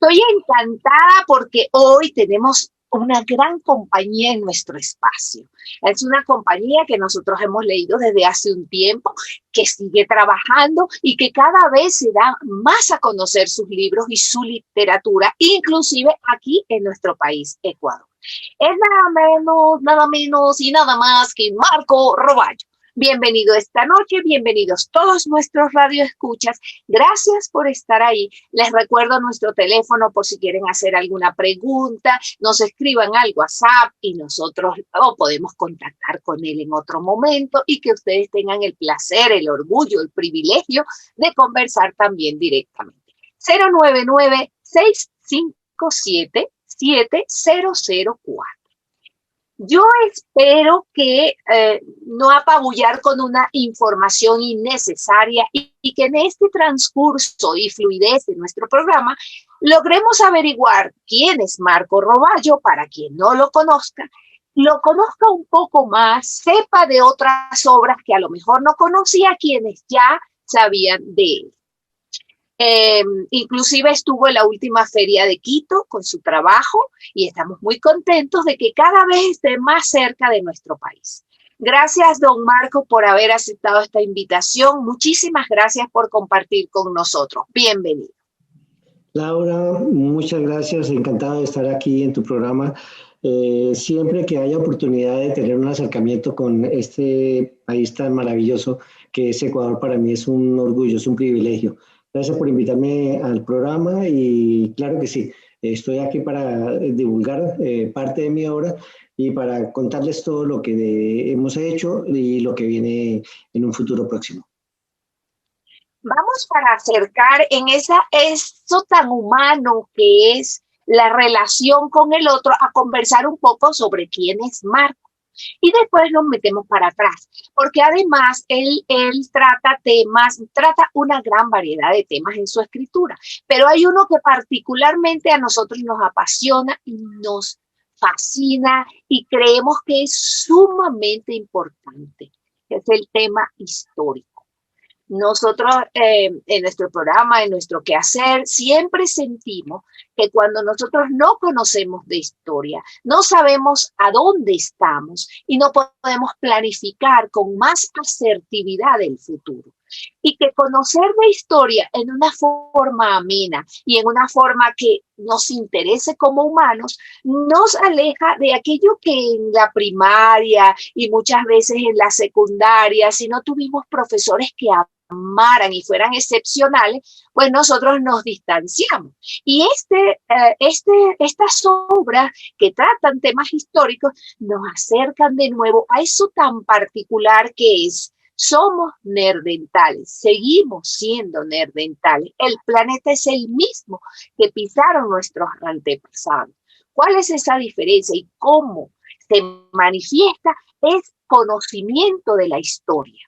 Estoy encantada porque hoy tenemos una gran compañía en nuestro espacio. Es una compañía que nosotros hemos leído desde hace un tiempo, que sigue trabajando y que cada vez se da más a conocer sus libros y su literatura, inclusive aquí en nuestro país, Ecuador. Es nada menos y nada más que Marco Roballo. Bienvenido esta noche, bienvenidos todos nuestros radioescuchas. Gracias por estar ahí. Les recuerdo nuestro teléfono por si quieren hacer alguna pregunta, nos escriban al WhatsApp y nosotros podemos contactar con él en otro momento y que ustedes tengan el placer, el orgullo, el privilegio de conversar también directamente. 099-657-7004. Yo espero que no apabullar con una información innecesaria y que en este transcurso y fluidez de nuestro programa logremos averiguar quién es Marco Roballo para quien no lo conozca un poco más, sepa de otras obras que a lo mejor no conocía quienes ya sabían de él. Inclusive estuvo en la última feria de Quito con su trabajo y estamos muy contentos de que cada vez esté más cerca de nuestro país. Gracias, don Marco, por haber aceptado esta invitación. Muchísimas gracias por compartir con nosotros. Bienvenido. Laura, muchas gracias. Encantado de estar aquí en tu programa. Siempre que haya oportunidad de tener un acercamiento con este país tan maravilloso que es Ecuador, para mí es un orgullo, es un privilegio. Gracias por invitarme al programa y claro que sí, estoy aquí para divulgar parte de mi obra y para contarles todo lo que hemos hecho y lo que viene en un futuro próximo. Vamos para acercar en eso tan humano que es la relación con el otro a conversar un poco sobre quién es Marco. Y después nos metemos para atrás, porque además él trata una gran variedad de temas en su escritura, pero hay uno que particularmente a nosotros nos apasiona y nos fascina y creemos que es sumamente importante, que es el tema histórico. Nosotros en nuestro programa, en nuestro quehacer, siempre sentimos que cuando nosotros no conocemos de historia, no sabemos a dónde estamos y no podemos planificar con más asertividad el futuro. Y que conocer de historia en una forma amena y en una forma que nos interese como humanos, nos aleja de aquello que en la primaria y muchas veces en la secundaria, si no tuvimos profesores que amaran y fueran excepcionales, pues nosotros nos distanciamos. Y estas obras que tratan temas históricos nos acercan de nuevo a eso tan particular que es: somos nerdentales, seguimos siendo nerdentales. El planeta es el mismo que pisaron nuestros antepasados. ¿Cuál es esa diferencia y cómo se manifiesta? Es conocimiento de la historia.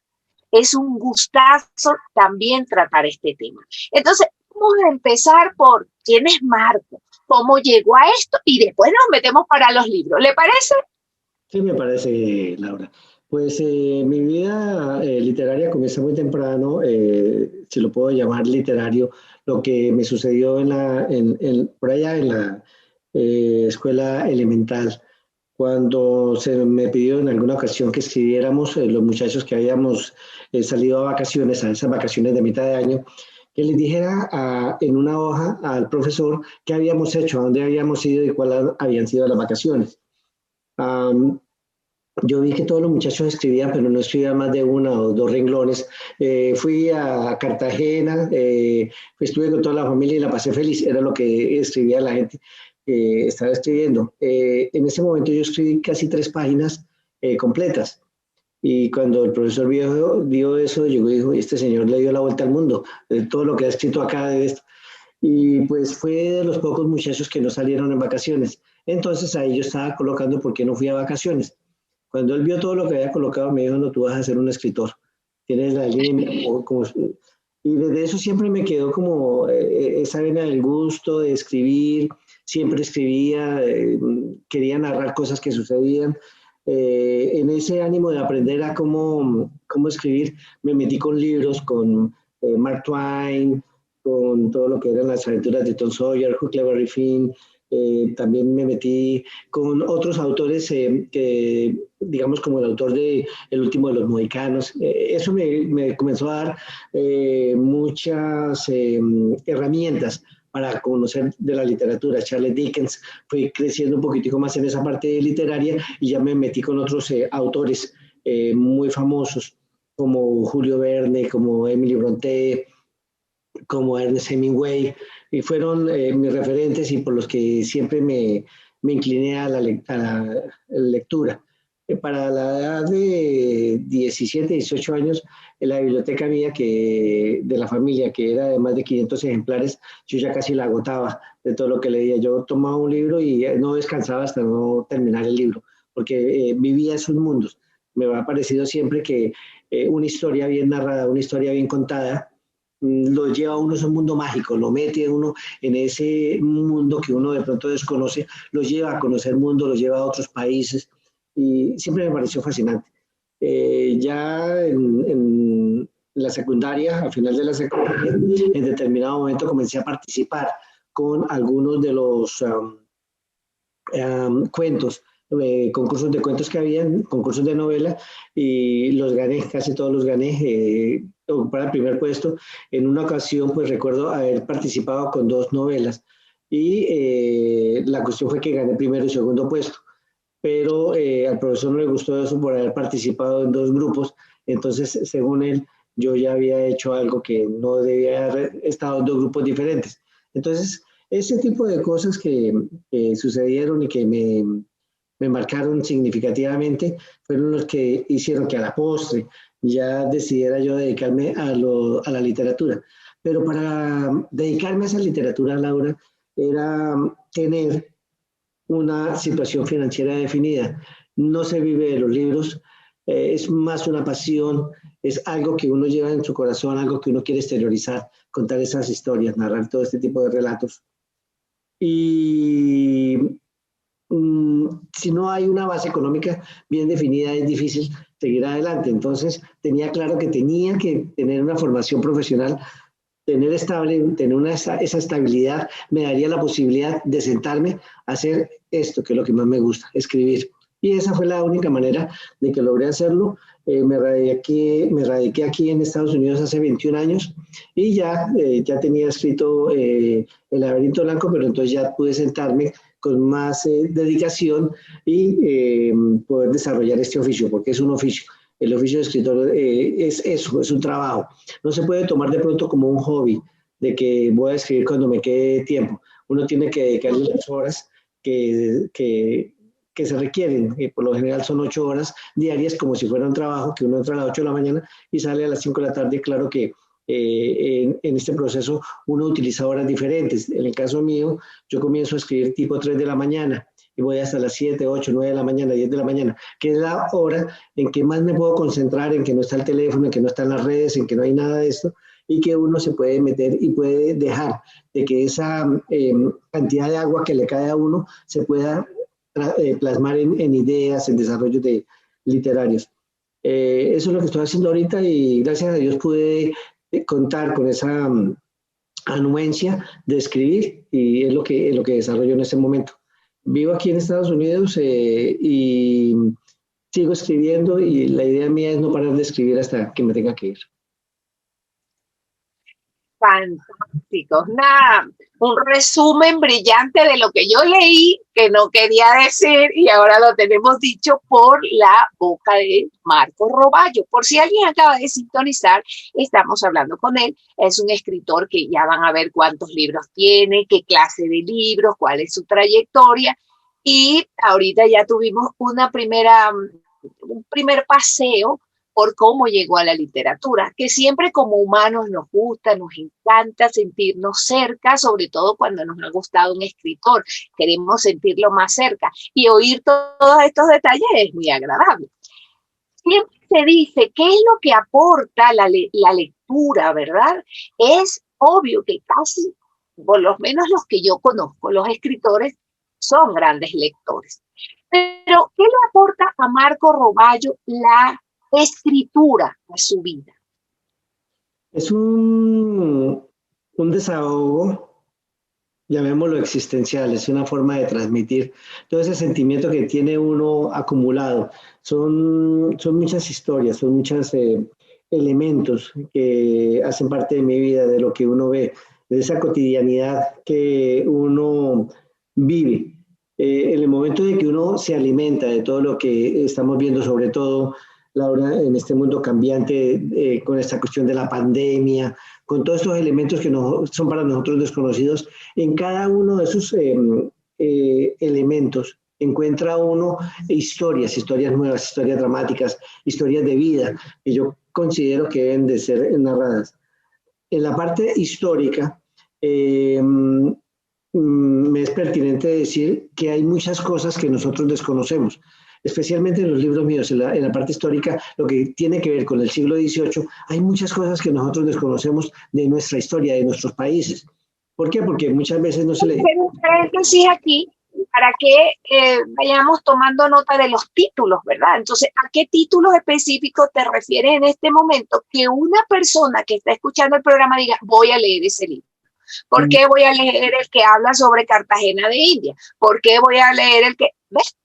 Es un gustazo también tratar este tema. Entonces, vamos a empezar por quién es Marco, cómo llegó a esto y después nos metemos para los libros. ¿Le parece? Sí, me parece, Laura. Pues mi vida literaria comienza muy temprano, si lo puedo llamar literario, lo que me sucedió por allá en la escuela elemental, cuando se me pidió en alguna ocasión que escribiéramos, los muchachos que habíamos salido a vacaciones, a esas vacaciones de mitad de año, que les dijera en una hoja al profesor qué habíamos hecho, a dónde habíamos ido y cuáles habían sido las vacaciones. Yo vi que todos los muchachos escribían, pero no escribían más de una o dos renglones. Fui a Cartagena, estuve con toda la familia y la pasé feliz, era lo que escribía la gente. Estaba escribiendo. En ese momento yo escribí casi 3 páginas completas. Y cuando el profesor vio eso, llegó y dijo: este señor le dio la vuelta al mundo, de todo lo que ha escrito acá de esto. Y pues fue de los pocos muchachos que no salieron en vacaciones. Entonces ahí yo estaba colocando por qué no fui a vacaciones. Cuando él vio todo lo que había colocado, me dijo: no, tú vas a ser un escritor. Tienes la línea, y desde eso siempre me quedó como esa vena del gusto de escribir. Siempre escribía, quería narrar cosas que sucedían. En ese ánimo de aprender a cómo escribir, me metí con libros, con Mark Twain, con todo lo que eran las aventuras de Tom Sawyer, Huckleberry Finn. También me metí con otros autores que, digamos, como el autor de El último de los mohicanos. Eso me comenzó a dar muchas herramientas para conocer de la literatura. Charles Dickens, fui creciendo un poquitico más en esa parte literaria y ya me metí con otros autores muy famosos como Julio Verne, como Emily Brontë, como Ernest Hemingway, y fueron mis referentes y por los que siempre me incliné a la lectura. Para la edad de 17, 18 años, en la biblioteca mía de la familia, que era de más de 500 ejemplares, yo ya casi la agotaba de todo lo que leía. Yo tomaba un libro y no descansaba hasta no terminar el libro, porque vivía esos mundos. Me ha parecido siempre que una historia bien narrada, una historia bien contada, lo lleva a uno a un mundo mágico, lo mete a uno en ese mundo que uno de pronto desconoce, lo lleva a conocer el mundo, lo lleva a otros países y siempre me pareció fascinante. Ya en la secundaria, al final de la secundaria, en determinado momento comencé a participar con algunos de los cuentos, concursos de cuentos que habían, concursos de novela, y los gané, casi todos los gané, para el primer puesto. En una ocasión, pues recuerdo haber participado con dos novelas y la cuestión fue que gané primero y segundo puesto, pero al profesor no le gustó eso por haber participado en dos grupos, entonces según él yo ya había hecho algo que no debía haber estado en dos grupos diferentes. Entonces, ese tipo de cosas que sucedieron y que me marcaron significativamente fueron los que hicieron que a la postre ya decidiera yo dedicarme a la literatura. Pero para dedicarme a esa literatura, Laura, era tener una situación financiera definida. No se vive de los libros, es más una pasión, es algo que uno lleva en su corazón, algo que uno quiere exteriorizar, contar esas historias, narrar todo este tipo de relatos. Y si no hay una base económica bien definida, es difícil seguir adelante. Entonces, tenía claro que tenía que tener una formación profesional, tener estable, tener esa estabilidad, me daría la posibilidad de sentarme a hacer esto, que es lo que más me gusta, escribir. Y esa fue la única manera de que logré hacerlo. Me radiqué aquí en Estados Unidos hace 21 años y ya tenía escrito El laberinto blanco, pero entonces ya pude sentarme con más dedicación y poder desarrollar este oficio, porque es un oficio. El oficio de escritor es eso, es un trabajo. No se puede tomar de pronto como un hobby, de que voy a escribir cuando me quede tiempo. Uno tiene que dedicarle las horas que, que, que se requieren. Por lo general son 8 horas diarias, como si fuera un trabajo, que uno entra a las 8 de la mañana y sale a las 5 de la tarde. Claro que en este proceso uno utiliza horas diferentes. En el caso mío, yo comienzo a escribir tipo 3 de la mañana y voy hasta las 7, 8, 9 de la mañana, 10 de la mañana, que es la hora en que más me puedo concentrar, en que no está el teléfono, en que no están las redes, en que no hay nada de esto, y que uno se puede meter y puede dejar de que esa cantidad de agua que le cae a uno se pueda plasmar en ideas, en desarrollos literarios. Eso es lo que estoy haciendo ahorita y gracias a Dios pude contar con esa anuencia de escribir y es lo que desarrollo en este momento. Vivo aquí en Estados Unidos y sigo escribiendo y la idea mía es no parar de escribir hasta que me tenga que ir. Fantástico. Un resumen brillante de lo que yo leí, que no quería decir, y ahora lo tenemos dicho por la boca de Marco Roballo. Por si alguien acaba de sintonizar, estamos hablando con él. Es un escritor que ya van a ver cuántos libros tiene, qué clase de libros, cuál es su trayectoria. Y ahorita ya tuvimos un primer paseo por cómo llegó a la literatura, que siempre como humanos nos gusta, nos encanta sentirnos cerca, sobre todo cuando nos ha gustado un escritor, queremos sentirlo más cerca y oír todos estos detalles es muy agradable. Siempre se dice, ¿qué es lo que aporta la lectura, verdad? Es obvio que casi, por lo menos los que yo conozco, los escritores son grandes lectores. Pero, ¿qué le aporta a Marco Roballo la escritura a su vida? Es un un desahogo, llamémoslo existencial, es una forma de transmitir todo ese sentimiento que tiene uno acumulado. Son muchas historias, son muchos elementos que hacen parte de mi vida, de lo que uno ve, de esa cotidianidad que uno vive. En el momento de que uno se alimenta de todo lo que estamos viendo, sobre todo, Laura, en este mundo cambiante, con esta cuestión de la pandemia, con todos estos elementos que no, son para nosotros desconocidos, en cada uno de esos elementos encuentra uno historias nuevas, historias dramáticas, historias de vida, que yo considero que deben de ser narradas. En la parte histórica, me es pertinente decir que hay muchas cosas que nosotros desconocemos, especialmente en los libros míos, en la parte histórica, lo que tiene que ver con el siglo XVIII, hay muchas cosas que nosotros desconocemos de nuestra historia, de nuestros países. ¿Por qué? Porque muchas veces no se le... Hacer un paréntesis aquí para que vayamos tomando nota de los títulos, ¿verdad? Entonces, ¿a qué títulos específicos te refieres en este momento que una persona que está escuchando el programa diga, voy a leer ese libro? ¿Por qué voy a leer el que habla sobre Cartagena de India? ¿Por qué voy a leer el que... ¿Ves?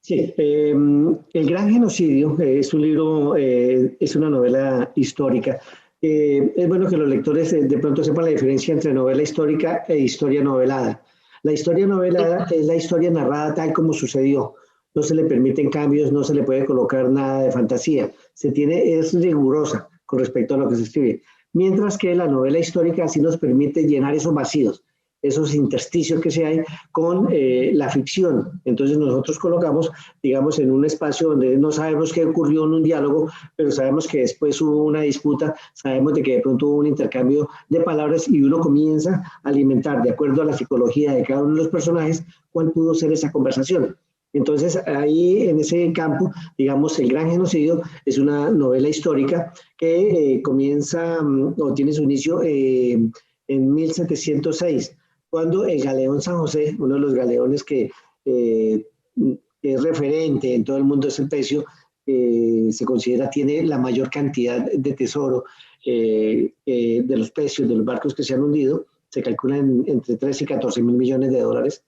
Sí, El Gran Genocidio es un libro, es una novela histórica. Es bueno que los lectores de pronto sepan la diferencia entre novela histórica e historia novelada. La historia novelada es la historia narrada tal como sucedió. No se le permiten cambios, no se le puede colocar nada de fantasía. Es rigurosa con respecto a lo que se escribe. Mientras que la novela histórica sí nos permite llenar esos vacíos, esos intersticios que hay con la ficción. Entonces nosotros colocamos, digamos, en un espacio donde no sabemos qué ocurrió en un diálogo, pero sabemos que después hubo una disputa, sabemos de que de pronto hubo un intercambio de palabras y uno comienza a alimentar, de acuerdo a la psicología de cada uno de los personajes, cuál pudo ser esa conversación. Entonces, ahí en ese campo, digamos, El Gran Genocidio es una novela histórica que comienza o tiene su inicio en 1706, cuando el galeón San José, uno de los galeones que es referente en todo el mundo, es el Pecio, se considera tiene la mayor cantidad de tesoro de los pecios de los barcos que se han hundido, se calcula entre 13 y 14 mil millones de dólares.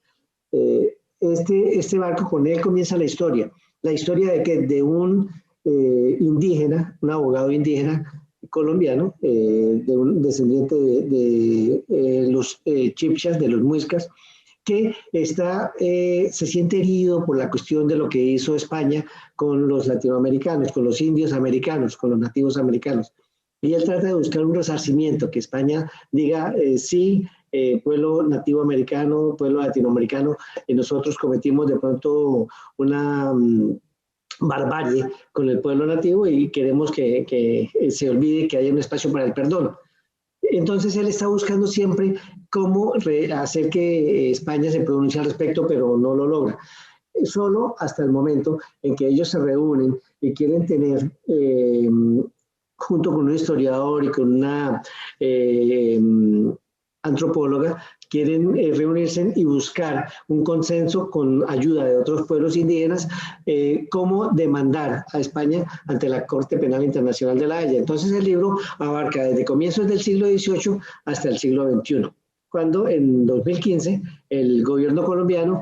Este barco, con él comienza la historia de un indígena, un abogado indígena colombiano, de un descendiente de los chipchas, de los muiscas, que se siente herido por la cuestión de lo que hizo España con los latinoamericanos, con los indios americanos, con los nativos americanos. Y él trata de buscar un resarcimiento, que España diga, sí, pueblo nativo americano, pueblo latinoamericano, nosotros cometimos de pronto una barbarie con el pueblo nativo y queremos que se olvide que haya un espacio para el perdón. Entonces él está buscando siempre cómo hacer que España se pronuncie al respecto, pero no lo logra. Solo hasta el momento en que ellos se reúnen y quieren tener, junto con un historiador y con una antropóloga, quieren reunirse y buscar un consenso con ayuda de otros pueblos indígenas, cómo demandar a España ante la Corte Penal Internacional de La Haya. Entonces el libro abarca desde comienzos del siglo XVIII hasta el siglo XXI, cuando en 2015 el gobierno colombiano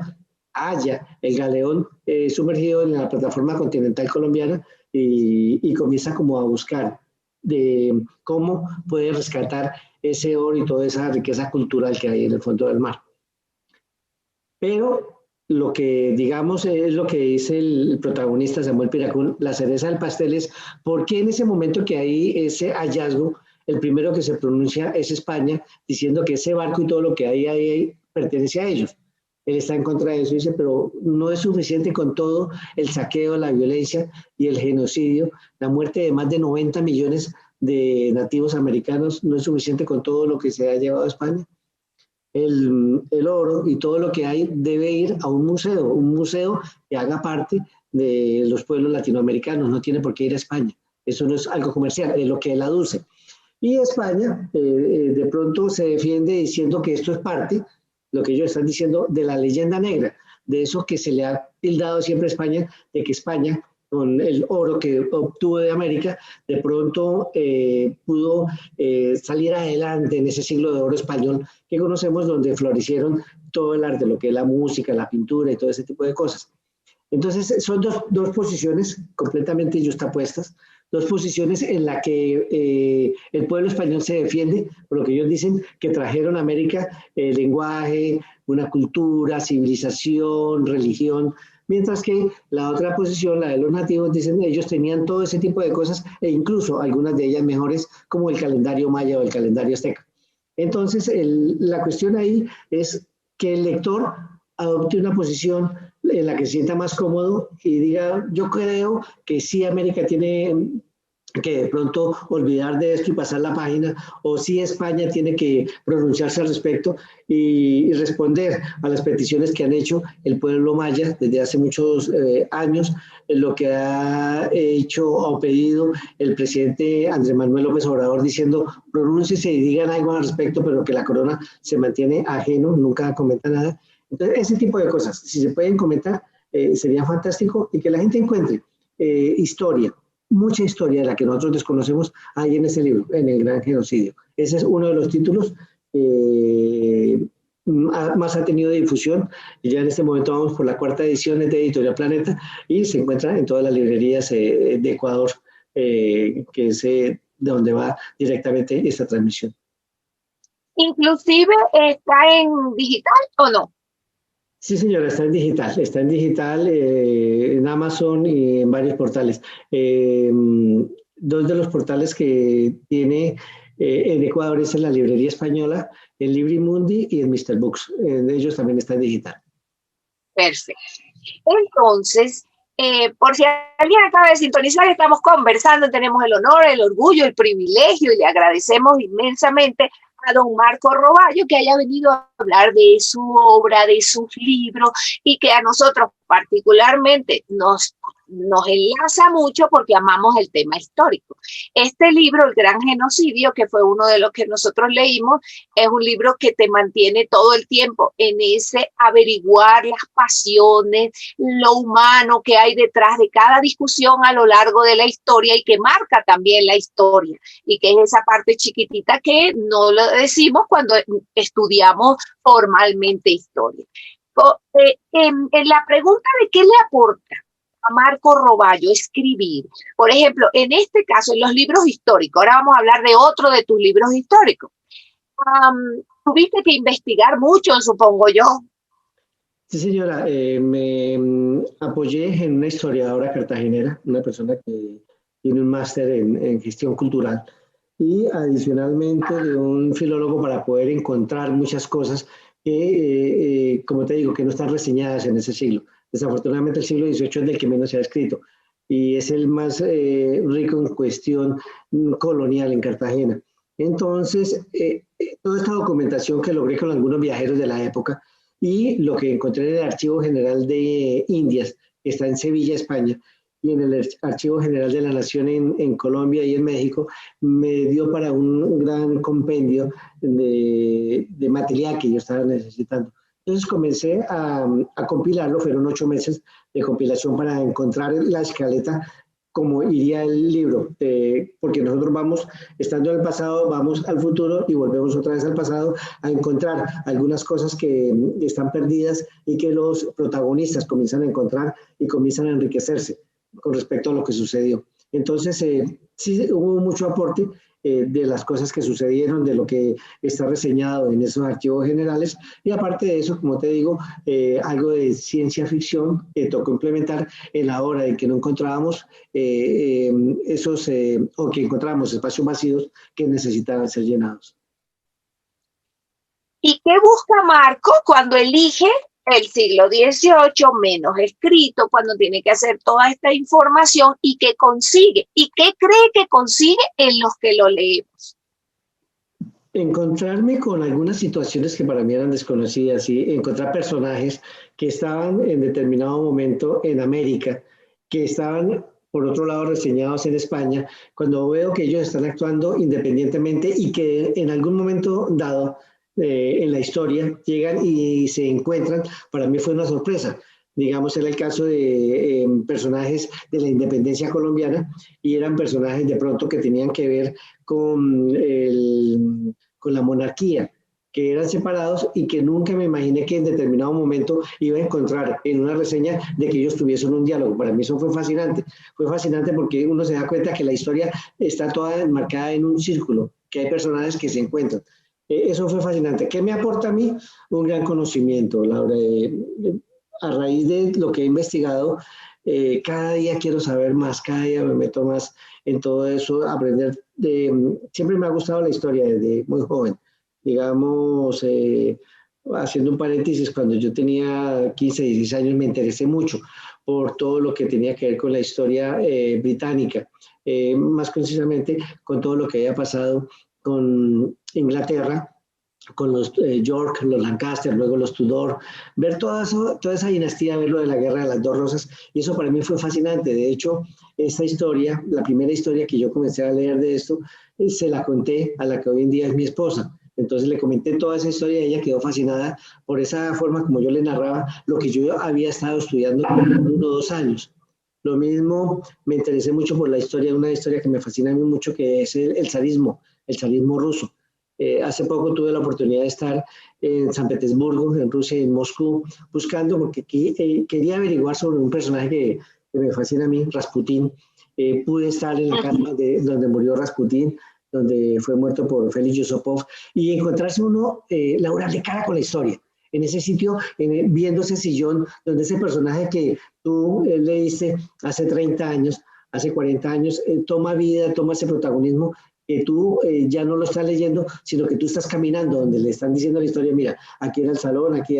halla el galeón sumergido en la plataforma continental colombiana y comienza como a buscar de cómo puede rescatar ese oro y toda esa riqueza cultural que hay en el fondo del mar. Pero lo que, digamos, es lo que dice el protagonista Samuel Piracún, la cereza del pastel es por qué en ese momento que hay ese hallazgo, el primero que se pronuncia es España, diciendo que ese barco y todo lo que hay ahí pertenece a ellos. Él está en contra de eso y dice, pero no es suficiente con todo el saqueo, la violencia y el genocidio, la muerte de más de 90 millones de nativos americanos, no es suficiente con todo lo que se ha llevado a España. El oro y todo lo que hay debe ir a un museo que haga parte de los pueblos latinoamericanos, no tiene por qué ir a España. Eso no es algo comercial, es lo que él aduce. Y España de pronto se defiende diciendo que esto es parte, lo que ellos están diciendo, de la leyenda negra, de eso que se le ha tildado siempre a España, de que España con el oro que obtuvo de América, de pronto pudo salir adelante en ese siglo de oro español que conocemos, donde florecieron todo el arte, lo que es la música, la pintura y todo ese tipo de cosas. Entonces, son dos posiciones completamente yuxtapuestas, dos posiciones en las que el pueblo español se defiende por lo que ellos dicen que trajeron a América lenguaje, una cultura, civilización, religión, mientras que la otra posición, la de los nativos, dicen que ellos tenían todo ese tipo de cosas e incluso algunas de ellas mejores, como el calendario maya o el calendario azteca. Entonces, la cuestión ahí es que el lector adopte una posición en la que se sienta más cómodo y diga, yo creo que sí América tiene que de pronto olvidar de esto y pasar la página, o si España tiene que pronunciarse al respecto y responder a las peticiones que han hecho el pueblo maya desde hace muchos años, lo que ha hecho o pedido el presidente Andrés Manuel López Obrador diciendo pronúnciese y digan algo al respecto, pero que la corona se mantiene ajeno, nunca comenta nada. Entonces, ese tipo de cosas, si se pueden comentar, sería fantástico y que la gente encuentre historia, mucha historia de la que nosotros desconocemos ahí en ese libro, en El Gran Genocidio. Ese es uno de los títulos más ha tenido de difusión. Ya en este momento vamos por la 4ª edición de Editorial Planeta y se encuentra en todas las librerías de Ecuador, que es de donde va directamente esta transmisión. Inclusive está en digital o no. Sí, señora, está en digital en Amazon y en varios portales. Dos de los portales que tiene en Ecuador es en la librería española, en Librimundi y en Mr. Books. En ellos también está en digital. Perfecto. Entonces, por si alguien acaba de sintonizar, estamos conversando, tenemos el honor, el orgullo, el privilegio y le agradecemos inmensamente a don Marco Roballo que haya venido a hablar de su obra, de sus libros y que a nosotros particularmente nos enlaza mucho porque amamos el tema histórico. Este libro, El Gran Genocidio, que fue uno de los que nosotros leímos, es un libro que te mantiene todo el tiempo en ese averiguar las pasiones, lo humano que hay detrás de cada discusión a lo largo de la historia y que marca también la historia y que es esa parte chiquitita que no lo decimos cuando estudiamos formalmente historia. En la pregunta de qué le aporta a Marco Roballo escribir, por ejemplo, en este caso, en los libros históricos, ahora vamos a hablar de otro de tus libros históricos, tuviste que investigar mucho, supongo yo. Sí, señora, me apoyé en una historiadora cartagenera, una persona que tiene un máster en gestión cultural, y adicionalmente de un filólogo para poder encontrar muchas cosas que, como te digo, que no están reseñadas en ese siglo. Desafortunadamente el siglo XVIII es del que menos se ha escrito y es el más rico en cuestión colonial en Cartagena. Entonces, toda esta documentación que logré con algunos viajeros de la época y lo que encontré en el Archivo General de Indias, que está en Sevilla, España, y en el Archivo General de la Nación en Colombia y en México, me dio para un gran compendio de material que yo estaba necesitando. Entonces comencé a compilarlo, fueron 8 meses de compilación para encontrar la escaleta como iría el libro, porque nosotros vamos, estando en el pasado, vamos al futuro y volvemos otra vez al pasado a encontrar algunas cosas que están perdidas y que los protagonistas comienzan a encontrar y comienzan a enriquecerse con respecto a lo que sucedió. Entonces, sí hubo mucho aporte de las cosas que sucedieron, de lo que está reseñado en esos archivos generales, y aparte de eso, como te digo, algo de ciencia ficción que tocó implementar en la hora en que no encontrábamos esos, o que encontrábamos espacios vacíos que necesitaban ser llenados. ¿Y qué busca Marco cuando elige el siglo XVIII menos escrito, cuando tiene que hacer toda esta información y qué consigue? ¿Y qué cree que consigue en los que lo leemos? Encontrarme con algunas situaciones que para mí eran desconocidas y encontrar personajes que estaban en determinado momento en América, que estaban por otro lado reseñados en España, cuando veo que ellos están actuando independientemente y que en algún momento dado en la historia llegan y se encuentran, para mí fue una sorpresa. digamos, era el caso de personajes de la independencia colombiana y eran personajes de pronto que tenían que ver con la monarquía, que eran separados y que nunca me imaginé que en determinado momento iba a encontrar en una reseña de que ellos tuviesen un diálogo. Para mí eso fue fascinante porque uno se da cuenta que la historia está toda enmarcada en un círculo, que hay personajes que se encuentran. Eso fue fascinante. ¿Qué me aporta a mí? Un gran conocimiento, Laura. A raíz de lo que he investigado, cada día quiero saber más, cada día me meto más en todo eso, aprender siempre me ha gustado la historia desde muy joven. Digamos, haciendo un paréntesis, cuando yo tenía 15, 16 años me interesé mucho por todo lo que tenía que ver con la historia británica, más precisamente con todo lo que había pasado con Inglaterra, con los York, los Lancaster, luego los Tudor, ver toda esa dinastía, ver lo de la Guerra de las Dos Rosas, y eso para mí fue fascinante. De hecho, esta historia, la primera historia que yo comencé a leer de esto, se la conté a la que hoy en día es mi esposa. Entonces le comenté toda esa historia y ella quedó fascinada por esa forma como yo le narraba lo que yo había estado estudiando por 1 o 2 años. Lo mismo, me interesé mucho por la historia, una historia que me fascina a mí mucho, que es el zarismo ruso. Hace poco tuve la oportunidad de estar en San Petersburgo, en Rusia, en Moscú, buscando, porque quería averiguar sobre un personaje que me fascina a mí, Rasputín. Pude estar en la casa donde murió Rasputín, donde fue muerto por Félix Yusupov, y encontrarse uno, Laura, de cara con la historia. En ese sitio, viendo ese sillón, donde ese personaje que tú leíste hace 30 años, hace 40 años, toma vida, toma ese protagonismo, que tú ya no lo estás leyendo, sino que tú estás caminando, donde le están diciendo la historia, mira, aquí era el salón, aquí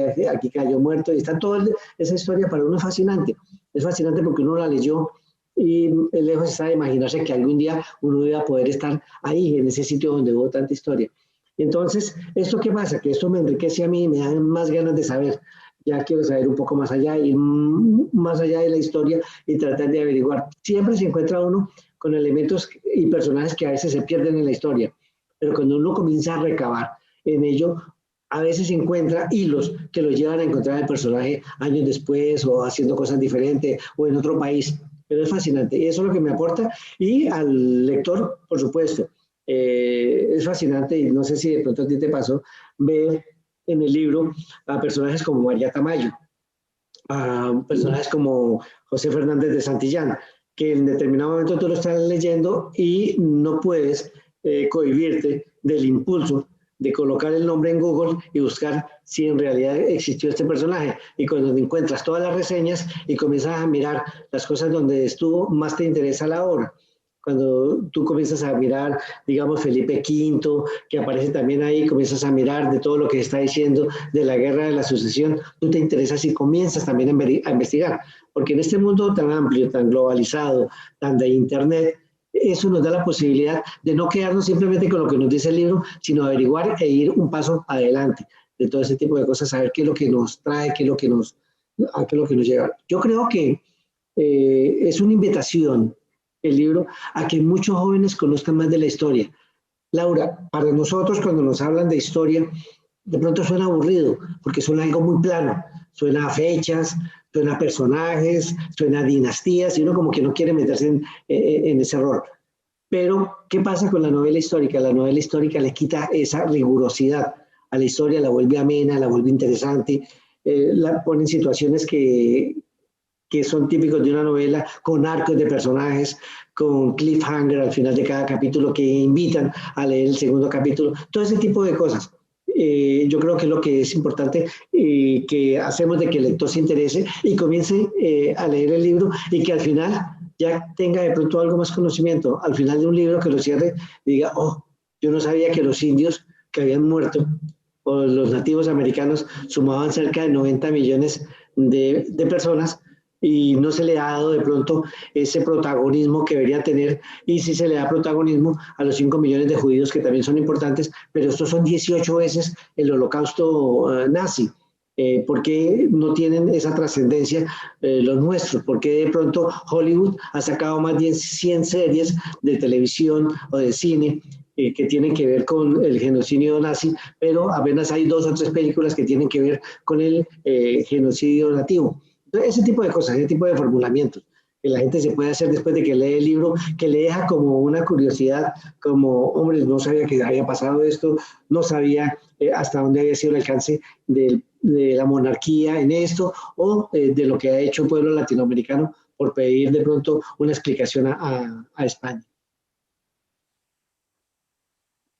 cayó muerto, y está toda esa historia para uno fascinante. Es fascinante porque uno la leyó y lejos está de imaginarse que algún día uno iba a poder estar ahí, en ese sitio donde hubo tanta historia. Y entonces, ¿esto qué pasa? Que esto me enriquece a mí, me dan más ganas de saber. Ya quiero saber un poco más allá, ir más allá de la historia y tratar de averiguar. Siempre se encuentra uno con elementos y personajes que a veces se pierden en la historia, pero cuando uno comienza a recabar en ello, a veces se encuentra hilos que lo llevan a encontrar el personaje años después o haciendo cosas diferentes o en otro país, pero es fascinante y eso es lo que me aporta y al lector, por supuesto, es fascinante y no sé si de pronto a ti te pasó ver en el libro a personajes como María Tamayo, a personajes como José Fernández de Santillán, que en determinado momento tú lo estás leyendo y no puedes cohibirte del impulso de colocar el nombre en Google y buscar si en realidad existió este personaje. Y cuando encuentras todas las reseñas y comienzas a mirar las cosas donde estuvo, más te interesa la obra. Cuando tú comienzas a mirar, digamos, Felipe V, que aparece también ahí, comienzas a mirar de todo lo que está diciendo de la guerra de la sucesión, tú te interesas y comienzas también a investigar. Porque en este mundo tan amplio, tan globalizado, tan de Internet, eso nos da la posibilidad de no quedarnos simplemente con lo que nos dice el libro, sino averiguar e ir un paso adelante de todo ese tipo de cosas, saber qué es lo que nos trae, qué es lo que nos lleva. Yo creo que es una invitación el libro a que muchos jóvenes conozcan más de la historia. Laura, para nosotros cuando nos hablan de historia, de pronto suena aburrido, porque suena algo muy plano, suena a fechas, suena a personajes, suena a dinastías, y uno como que no quiere meterse en ese error. Pero, ¿qué pasa con la novela histórica? La novela histórica le quita esa rigurosidad a la historia, la vuelve amena, la vuelve interesante, la pone en situaciones que son típicos de una novela, con arcos de personajes, con cliffhanger al final de cada capítulo que invitan a leer el segundo capítulo, todo ese tipo de cosas. Yo creo que es lo que es importante, que hacemos de que el lector se interese y comience a leer el libro y que al final ya tenga de pronto algo más conocimiento. Al final de un libro que lo cierre y diga, oh, yo no sabía que los indios que habían muerto o los nativos americanos sumaban cerca de 90 millones de personas y no se le ha dado de pronto ese protagonismo que debería tener, y sí se le da protagonismo a los 5 millones de judíos que también son importantes, pero estos son 18 veces el holocausto nazi. ¿Por qué no tienen esa trascendencia los nuestros? ¿Por qué de pronto Hollywood ha sacado más de 100 series de televisión o de cine que tienen que ver con el genocidio nazi, pero apenas hay 2 o 3 películas que tienen que ver con el genocidio nativo? Entonces, ese tipo de cosas, ese tipo de formulamientos que la gente se puede hacer después de que lee el libro, que le deja como una curiosidad, como, hombre, no sabía que había pasado esto, no sabía hasta dónde había sido el alcance de la monarquía en esto, o de lo que ha hecho el pueblo latinoamericano por pedir de pronto una explicación a España.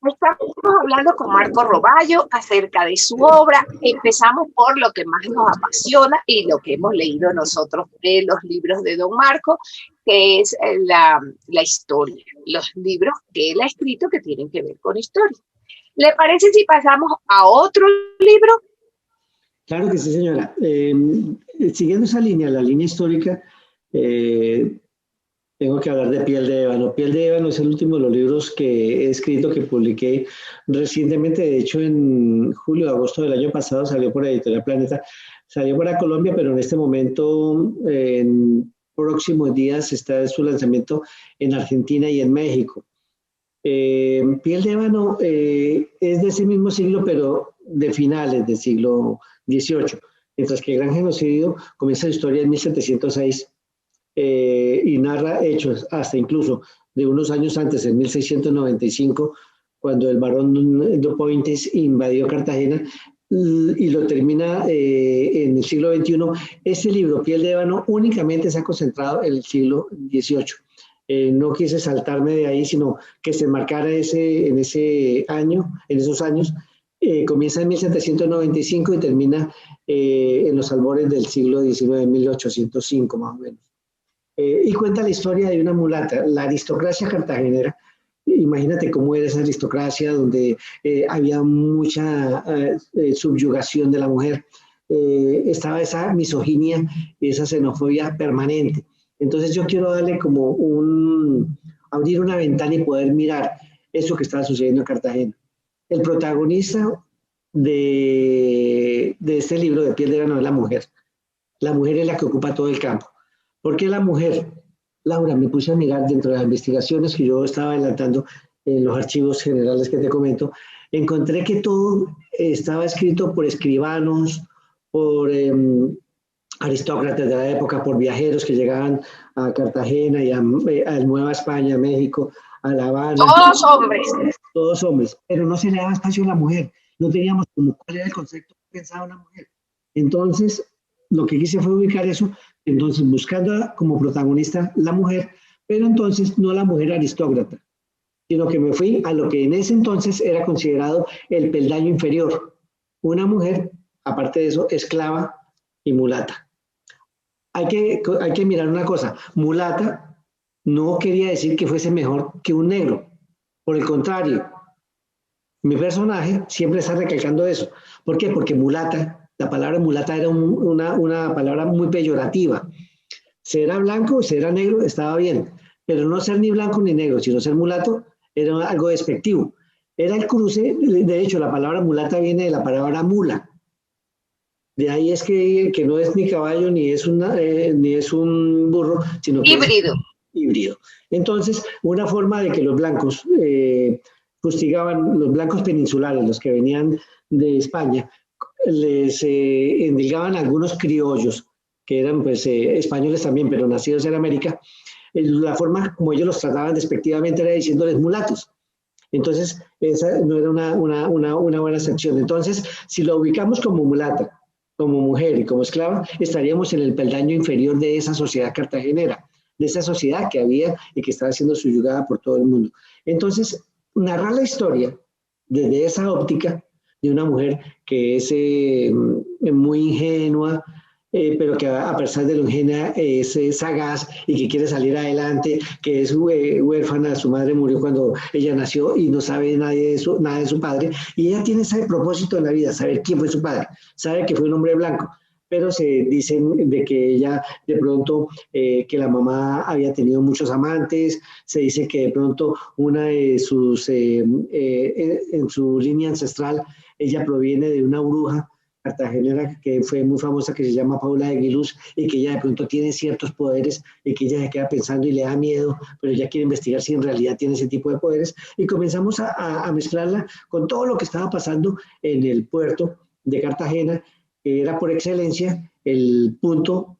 Estamos hablando con Marco Robayo acerca de su obra. Empezamos por lo que más nos apasiona y lo que hemos leído nosotros de los libros de don Marco, que es la historia, los libros que él ha escrito que tienen que ver con historia. ¿Le parece si pasamos a otro libro? Claro que sí, señora. Siguiendo esa línea, la línea histórica, tengo que hablar de Piel de Ébano. Piel de Ébano es el último de los libros que he escrito, que publiqué recientemente. De hecho, en julio, agosto del año pasado salió por Editorial Planeta. Salió para Colombia, pero en este momento, en próximos días, está su lanzamiento en Argentina y en México. Piel de Ébano es de ese mismo siglo, pero de finales del siglo XVIII, mientras que Gran Genocidio comienza la historia en 1706 y narra hechos hasta incluso de unos años antes, en 1695, cuando el barón de Pointes invadió Cartagena y lo termina en el siglo XXI. Este libro, Piel de Ébano, únicamente se ha concentrado en el siglo XVIII. No quise saltarme de ahí, sino que se marcara en ese año, en esos años. Comienza en 1795 y termina en los albores del siglo XIX, en 1805 más o menos. Y cuenta la historia de una mulata, la aristocracia cartagenera. Imagínate cómo era esa aristocracia donde había mucha subyugación de la mujer. Estaba esa misoginia y esa xenofobia permanente. Entonces yo quiero darle como abrir una ventana y poder mirar eso que estaba sucediendo en Cartagena. El protagonista de este libro de Piel de Ébano es la mujer. La mujer es la que ocupa todo el campo. ¿Por qué la mujer? Laura, me puse a mirar dentro de las investigaciones que yo estaba adelantando en los archivos generales que te comento, encontré que todo estaba escrito por escribanos, por aristócratas de la época, por viajeros que llegaban a Cartagena y a Nueva España, a México, a La Habana. Todos hombres. Todos hombres, pero no se le daba espacio a la mujer. No teníamos como cuál era el concepto que pensaba una mujer. Entonces, lo que quise fue ubicar eso, entonces buscando como protagonista la mujer, pero entonces no la mujer aristócrata, sino que me fui a lo que en ese entonces era considerado el peldaño inferior. Una mujer, aparte de eso, esclava y mulata. Hay que mirar una cosa, mulata no quería decir que fuese mejor que un negro, por el contrario, mi personaje siempre está recalcando eso. ¿Por qué? Porque mulata, la palabra mulata era una palabra muy peyorativa. Ser blanco, ser negro estaba bien, pero no ser ni blanco ni negro, sino ser mulato era algo despectivo. Era el cruce, de hecho la palabra mulata viene de la palabra mula. De ahí es que no es ni caballo ni es un burro, sino que híbrido. Es híbrido. Entonces, una forma de que los blancos fustigaban, los blancos peninsulares, los que venían de España, les endilgaban a algunos criollos, que eran pues españoles también, pero nacidos en América. La forma como ellos los trataban despectivamente era diciéndoles mulatos. Entonces, esa no era una buena sección. Entonces, si lo ubicamos como mulata, como mujer y como esclava, estaríamos en el peldaño inferior de esa sociedad cartagenera, de esa sociedad que había y que estaba siendo subyugada por todo el mundo. Entonces, narrar la historia desde esa óptica de una mujer que es muy ingenua, pero que a pesar de lo ingenua es sagaz y que quiere salir adelante, que es huérfana, su madre murió cuando ella nació y no sabe nada de su padre, y ella tiene ese propósito en la vida, saber quién fue su padre, sabe que fue un hombre blanco, pero se dicen de que ella de pronto, que la mamá había tenido muchos amantes, se dice que de pronto una de sus, en su línea ancestral, ella proviene de una bruja cartagenera que fue muy famosa, que se llama Paula de Aguiluz, y que ella de pronto tiene ciertos poderes y que ella se queda pensando y le da miedo, pero ella quiere investigar si en realidad tiene ese tipo de poderes, y comenzamos a mezclarla con todo lo que estaba pasando en el puerto de Cartagena, que era por excelencia el punto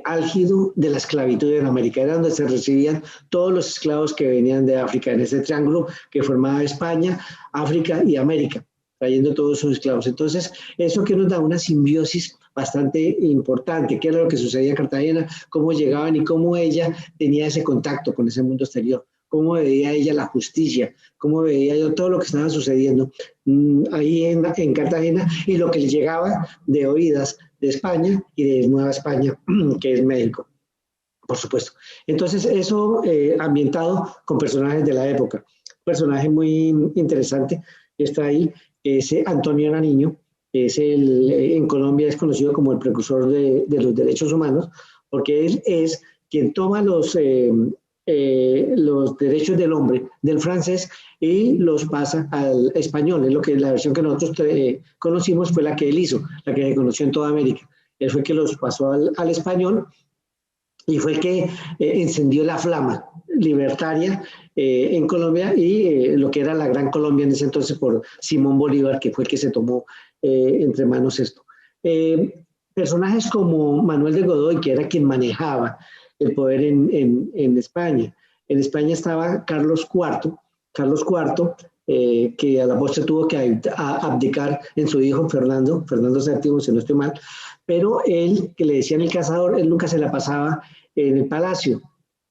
álgido de la esclavitud en América. Era donde se recibían todos los esclavos que venían de África, en ese triángulo que formaba España, África y América, trayendo todos sus esclavos. Entonces, eso que nos da una simbiosis bastante importante, qué era lo que sucedía en Cartagena, cómo llegaban y cómo ella tenía ese contacto con ese mundo exterior, cómo veía ella la justicia, cómo veía yo todo lo que estaba sucediendo ahí en Cartagena y lo que le llegaba de oídas de España y de Nueva España, que es México, por supuesto. Entonces, eso ambientado con personajes de la época. Un personaje muy interesante que está ahí es Antonio Nariño, que es en Colombia es conocido como el precursor de los derechos humanos, porque él es quien toma los derechos del hombre del francés y los pasa al español. Es lo que la versión que nosotros conocimos fue la que él hizo, la que se conoció en toda América. Él fue que los pasó al español y fue el que encendió la flama libertaria en Colombia y lo que era la Gran Colombia en ese entonces por Simón Bolívar, que fue el que se tomó entre manos esto. Personajes como Manuel de Godoy, que era quien manejaba el poder en España. En España estaba Carlos IV, que a la postre tuvo que abdicar en su hijo Fernando VII, si no estoy mal, pero él, que le decían el cazador, él nunca se la pasaba en el palacio.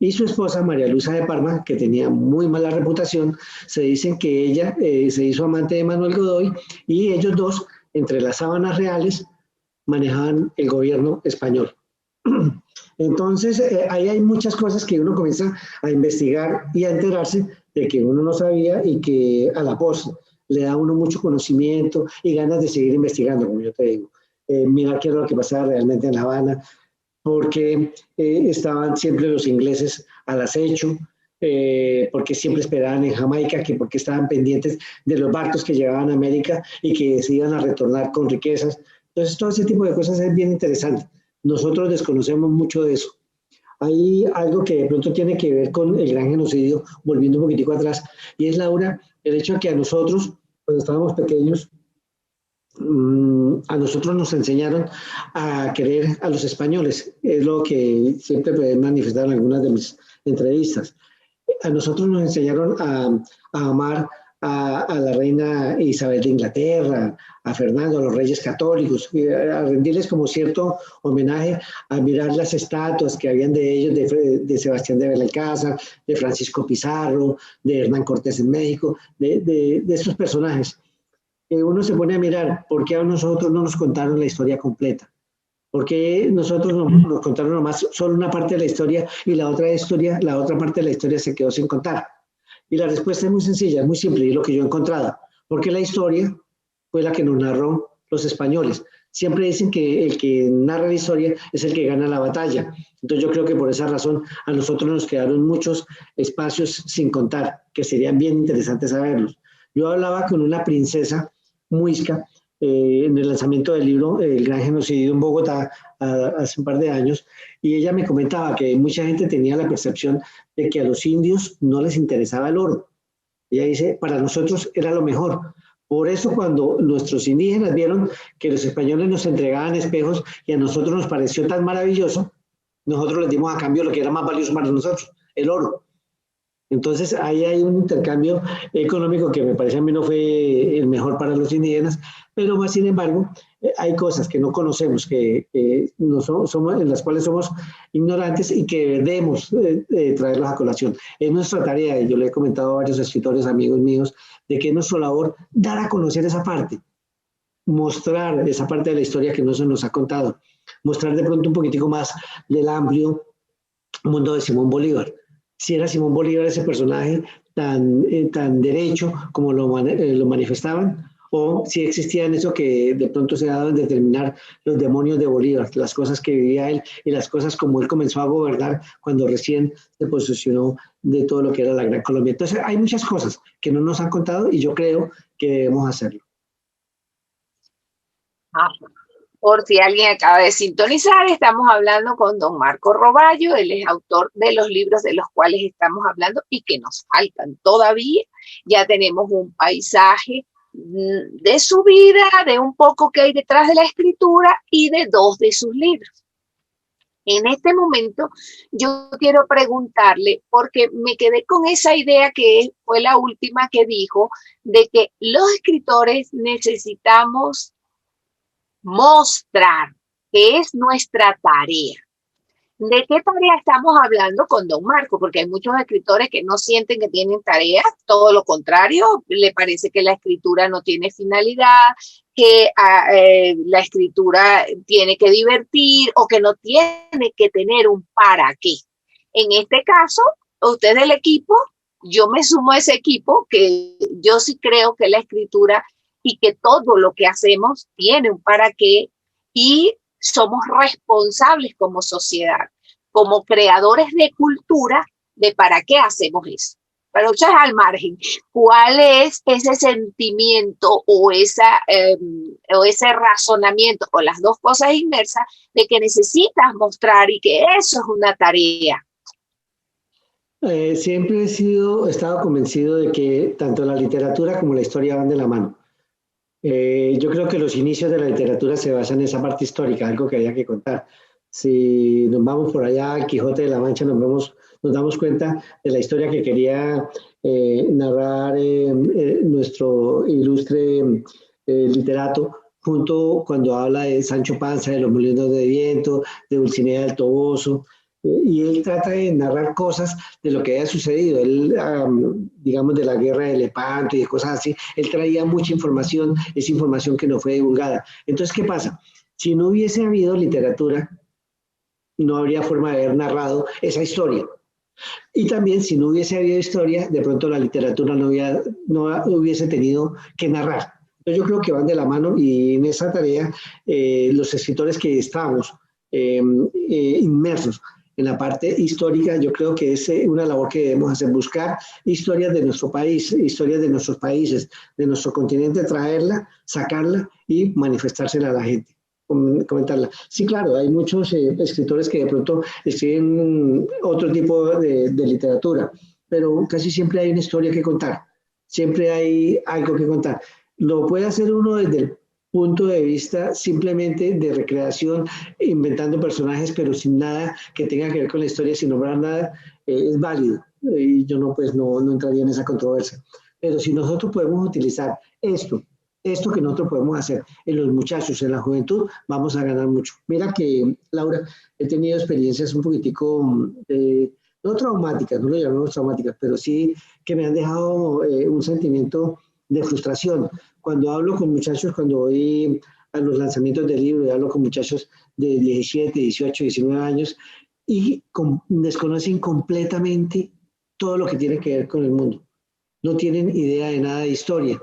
Y su esposa, María Luisa de Parma, que tenía muy mala reputación, se dicen que ella se hizo amante de Manuel Godoy y ellos dos, entre las sábanas reales, manejaban el gobierno español. Entonces, ahí hay muchas cosas que uno comienza a investigar y a enterarse de que uno no sabía y que a la postre le da a uno mucho conocimiento y ganas de seguir investigando, como yo te digo. Mirar qué era lo que pasaba realmente en La Habana, porque estaban siempre los ingleses al acecho, porque siempre esperaban en Jamaica, que porque estaban pendientes de los barcos que llegaban a América y que se iban a retornar con riquezas. Entonces, todo ese tipo de cosas es bien interesante. Nosotros desconocemos mucho de eso. Hay algo que de pronto tiene que ver con el gran genocidio, volviendo un poquitico atrás, y es, Laura, el hecho de que a nosotros, cuando estábamos pequeños, a nosotros nos enseñaron a querer a los españoles, es lo que siempre he manifestado en algunas de mis entrevistas. A nosotros nos enseñaron a amar a la reina Isabel de Inglaterra, a Fernando, a los reyes católicos, a rendirles como cierto homenaje, a mirar las estatuas que habían de ellos, de Sebastián de Belalcázar, de Francisco Pizarro, de Hernán Cortés en México, de estos personajes. Uno se pone a mirar por qué a nosotros no nos contaron la historia completa, por qué nosotros nos contaron nomás solo una parte de la historia y la otra parte de la historia se quedó sin contar. Y la respuesta es muy sencilla, es muy simple, y es lo que yo he encontrado, porque la historia fue la que nos narró los españoles. Siempre dicen que el que narra la historia es el que gana la batalla. Entonces yo creo que por esa razón a nosotros nos quedaron muchos espacios sin contar, que serían bien interesantes saberlos. Yo hablaba con una princesa muisca en el lanzamiento del libro El Gran Genocidio en Bogotá hace un par de años, y ella me comentaba que mucha gente tenía la percepción de que a los indios no les interesaba el oro. Ella dice, para nosotros era lo mejor. Por eso cuando nuestros indígenas vieron que los españoles nos entregaban espejos y a nosotros nos pareció tan maravilloso, nosotros les dimos a cambio lo que era más valioso para nosotros, el oro. Entonces ahí hay un intercambio económico que me parece a mí no fue el mejor para los indígenas, pero más sin embargo hay cosas que no conocemos, que no somos, en las cuales somos ignorantes y que debemos traerlas a colación. Es nuestra tarea, y yo le he comentado a varios escritores, amigos míos, de que es nuestra labor dar a conocer esa parte, mostrar esa parte de la historia que no se nos ha contado, mostrar de pronto un poquitico más del amplio mundo de Simón Bolívar. Si era Simón Bolívar ese personaje tan derecho como lo manifestaban, o si existían eso que de pronto se ha dado en determinar los demonios de Bolívar, las cosas que vivía él y las cosas como él comenzó a gobernar cuando recién se posicionó de todo lo que era la Gran Colombia. Entonces hay muchas cosas que no nos han contado y yo creo que debemos hacerlo. Por si alguien acaba de sintonizar, estamos hablando con don Marco Roballo. Él es autor de los libros de los cuales estamos hablando y que nos faltan todavía. Ya tenemos un paisaje de su vida, de un poco que hay detrás de la escritura y de dos de sus libros. En este momento yo quiero preguntarle, porque me quedé con esa idea que fue la última que dijo, de que los escritores necesitamos mostrar, que es nuestra tarea. ¿De qué tarea estamos hablando con don Marco? Porque hay muchos escritores que no sienten que tienen tareas, todo lo contrario, le parece que la escritura no tiene finalidad, que la escritura tiene que divertir o que no tiene que tener un para qué. En este caso, usted del equipo, yo me sumo a ese equipo, que yo sí creo que la escritura y que todo lo que hacemos tiene un para qué y somos responsables como sociedad, como creadores de cultura, de para qué hacemos eso. Pero eso es al margen. ¿Cuál es ese sentimiento o ese razonamiento o las dos cosas inmersas de que necesitas mostrar y que eso es una tarea? Siempre estado convencido de que tanto la literatura como la historia van de la mano. Yo creo que los inicios de la literatura se basan en esa parte histórica, algo que había que contar. Si nos vamos por allá al Quijote de la Mancha, nos damos cuenta de la historia que quería narrar nuestro ilustre literato, junto cuando habla de Sancho Panza, de los molinos de viento, de Dulcinea del Toboso, y él trata de narrar cosas de lo que había sucedido. Él, digamos, de la guerra de Lepanto y de cosas así, él traía mucha información, esa información que no fue divulgada. Entonces, ¿qué pasa? Si no hubiese habido literatura, no habría forma de haber narrado esa historia. Y también, si no hubiese habido historia, de pronto la literatura no hubiese tenido que narrar. Entonces, yo creo que van de la mano, y en esa tarea, los escritores que estamos inmersos en la parte histórica, yo creo que es una labor que debemos hacer, buscar historias de nuestro país, historias de nuestros países, de nuestro continente, traerla, sacarla y manifestársela a la gente, comentarla. Sí, claro, hay muchos escritores que de pronto escriben otro tipo de literatura, pero casi siempre hay una historia que contar, siempre hay algo que contar. Lo puede hacer uno desde el punto de vista simplemente de recreación, inventando personajes, pero sin nada que tenga que ver con la historia, sin nombrar nada, es válido. Y yo no entraría en esa controversia. Pero si nosotros podemos utilizar esto que nosotros podemos hacer en los muchachos, en la juventud, vamos a ganar mucho. Mira que, Laura, he tenido experiencias un poquitico, no traumáticas, no lo llamamos traumáticas, pero sí que me han dejado un sentimiento de frustración. Cuando hablo con muchachos, cuando voy a los lanzamientos del libro y hablo con muchachos de 17, 18, 19 años y desconocen completamente todo lo que tiene que ver con el mundo. No tienen idea de nada de historia.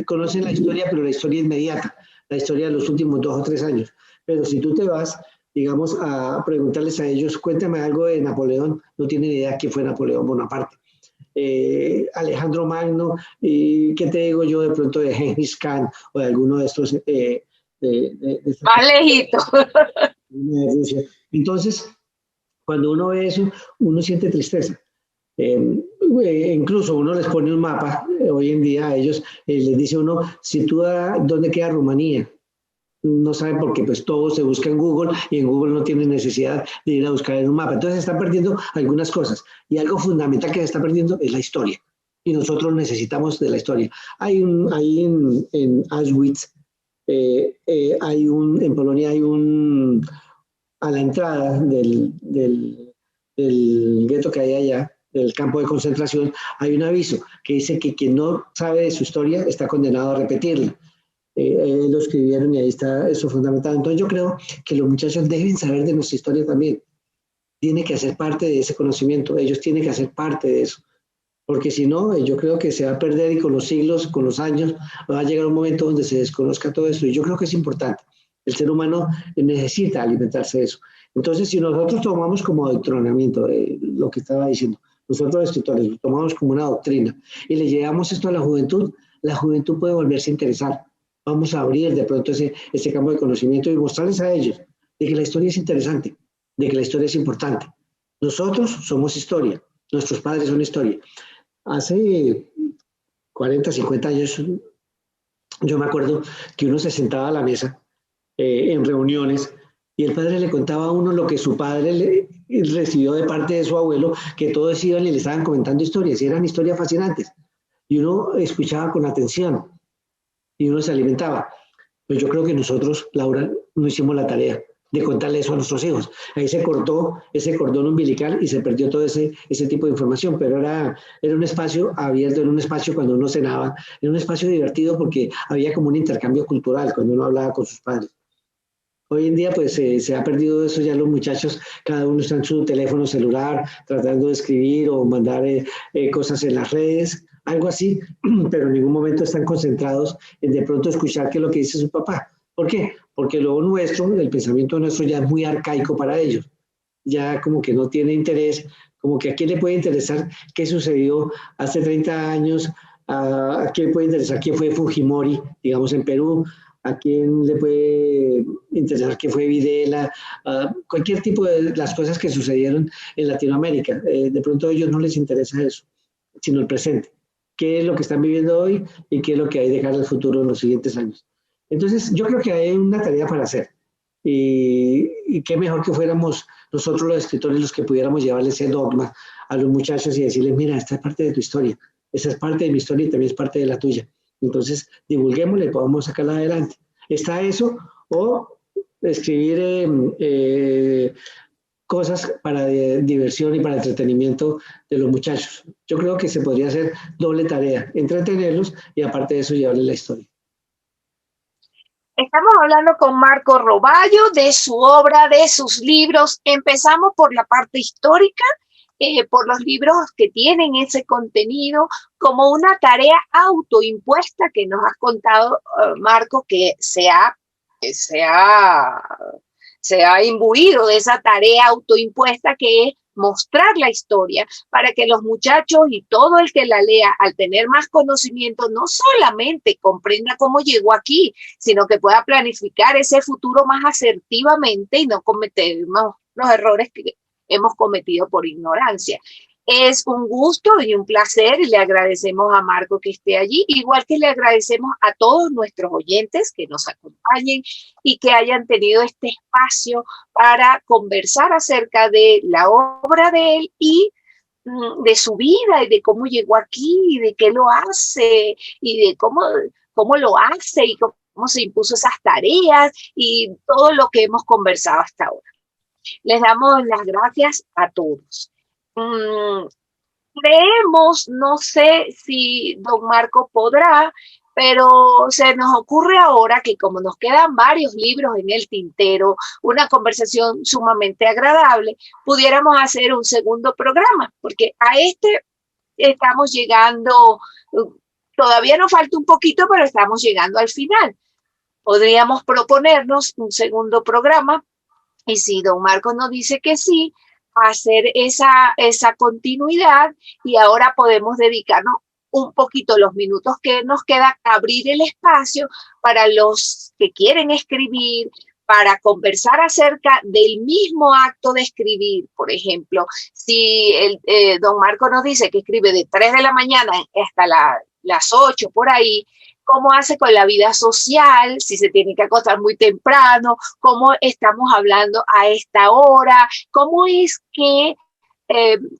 Conocen la historia, pero la historia inmediata, la historia de los últimos 2 o 3 años. Pero si tú te vas, digamos, a preguntarles a ellos, cuéntame algo de Napoleón, no tienen idea quién fue Napoleón Bonaparte. Alejandro Magno, y qué te digo yo de pronto de Genghis Khan o de alguno de estos Más lejito. Entonces, cuando uno ve eso, uno siente tristeza. Incluso uno les pone un mapa, hoy en día a ellos les dice uno, sitúa dónde queda Rumanía. No saben porque pues todo se busca en Google y en Google no tienen necesidad de ir a buscar en un mapa. Entonces se están perdiendo algunas cosas y algo fundamental que se está perdiendo es la historia y nosotros necesitamos de la historia. Hay en Auschwitz, en Polonia a la entrada del gueto que hay allá, del campo de concentración, hay un aviso que dice que quien no sabe de su historia está condenado a repetirla. Lo escribieron y ahí está eso fundamentado. Entonces yo creo que los muchachos deben saber de nuestra historia también. Tiene que hacer parte de ese conocimiento, ellos tienen que hacer parte de eso. Porque si no, yo creo que se va a perder y con los siglos, con los años, va a llegar un momento donde se desconozca todo eso. Y yo creo que es importante. El ser humano necesita alimentarse de eso. Entonces, si nosotros tomamos como adoctrinamiento lo que estaba diciendo, nosotros escritores lo tomamos como una doctrina y le llevamos esto a la juventud puede volverse a interesar. Vamos a abrir de pronto ese campo de conocimiento y mostrarles a ellos de que la historia es interesante, de que la historia es importante. Nosotros somos historia, nuestros padres son historia. Hace 40, 50 años, yo me acuerdo que uno se sentaba a la mesa en reuniones Y el padre le contaba a uno lo que su padre recibió de parte de su abuelo, que todos iban y le estaban comentando historias, y eran historias fascinantes. Y uno escuchaba con atención y uno se alimentaba. Pues yo creo que nosotros, Laura, no hicimos la tarea de contarle eso a nuestros hijos. Ahí se cortó ese cordón umbilical y se perdió todo ese tipo de información, pero era un espacio abierto, era un espacio cuando uno cenaba, era un espacio divertido porque había como un intercambio cultural cuando uno hablaba con sus padres. Hoy en día pues se ha perdido eso, ya los muchachos, cada uno está en su teléfono celular tratando de escribir o mandar cosas en las redes, algo así, pero en ningún momento están concentrados en de pronto escuchar qué es lo que dice su papá. ¿Por qué? Porque lo nuestro, el pensamiento nuestro ya es muy arcaico para ellos, ya como que no tiene interés, como que a quién le puede interesar qué sucedió hace 30 años, a quién le puede interesar quién fue Fujimori, digamos en Perú, a quién le puede interesar qué fue Videla, cualquier tipo de las cosas que sucedieron en Latinoamérica. De pronto a ellos no les interesa eso, sino el presente. ¿Qué es lo que están viviendo hoy y qué es lo que hay de cara al futuro en los siguientes años? Entonces, yo creo que hay una tarea para hacer. Y qué mejor que fuéramos nosotros los escritores los que pudiéramos llevarle ese dogma a los muchachos y decirles, mira, esta es parte de tu historia, esa es parte de mi historia y también es parte de la tuya. Entonces, divulguémosla y podamos sacarla adelante. ¿Está eso? O escribir cosas para diversión y para entretenimiento de los muchachos. Yo creo que se podría hacer doble tarea, entretenerlos y aparte de eso llevarles la historia. Estamos hablando con Marco Roballo de su obra, de sus libros. Empezamos por la parte histórica, por los libros que tienen ese contenido, como una tarea autoimpuesta que nos has contado, Marco, que se ha imbuido de esa tarea autoimpuesta que es mostrar la historia para que los muchachos y todo el que la lea, al tener más conocimiento, no solamente comprenda cómo llegó aquí, sino que pueda planificar ese futuro más asertivamente y no cometemos los errores que hemos cometido por ignorancia. Es un gusto y un placer y le agradecemos a Marco que esté allí, igual que le agradecemos a todos nuestros oyentes que nos acompañen y que hayan tenido este espacio para conversar acerca de la obra de él y de su vida y de cómo llegó aquí y de qué lo hace y de cómo lo hace y cómo se impuso esas tareas y todo lo que hemos conversado hasta ahora. Les damos las gracias a todos. Creemos, no sé si don Marco podrá, pero se nos ocurre ahora que como nos quedan varios libros en el tintero, una conversación sumamente agradable, pudiéramos hacer un segundo programa, porque a este estamos llegando, todavía nos falta un poquito, pero estamos llegando al final. Podríamos proponernos un segundo programa y si don Marco nos dice que sí, hacer esa continuidad y ahora podemos dedicarnos un poquito los minutos que nos queda a abrir el espacio para los que quieren escribir, para conversar acerca del mismo acto de escribir. Por ejemplo, si don Marco nos dice que escribe de 3 de la mañana hasta las 8 por ahí, cómo hace con la vida social, si se tiene que acostar muy temprano, cómo estamos hablando a esta hora, cómo es que